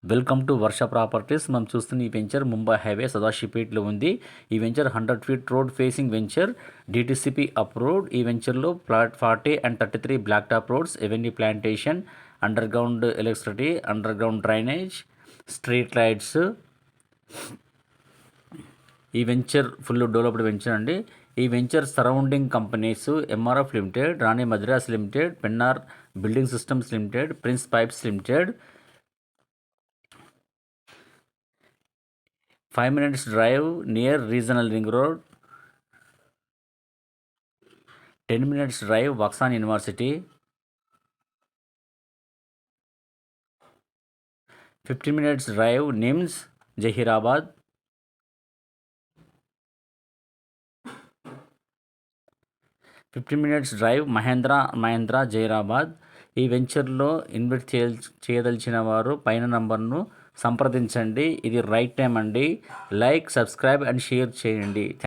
Welcome to Varsha properties. మనం చూస్తున్న ఈ వెంచర్ ముంబై హైవే సదాశివపేటలో ఉంది. ఈ venture 100 feet road facing venture, DTCP approved. ఈ వెంచర్లో plot 40 and 33 black top roads, avenue plantation, underground electricity, underground drainage, street lights. ఈ venture full developed venture అండి. ఈ venture surrounding companies MRF limited, Rane Madras limited, Pennar building systems limited, Prince pipes limited. 5 minutes drive near regional ring road, 10 minutes drive Vaksan University, 15 minutes drive NIMS Jahirabad, 15 minutes drive Mahindra Jahirabad. ఈ వెంచర్లో invest చేయదలిచిన వారు పైన నంబర్ను సంప్రదించండి. ఇది right time అండి. Like, subscribe and share చేయండి.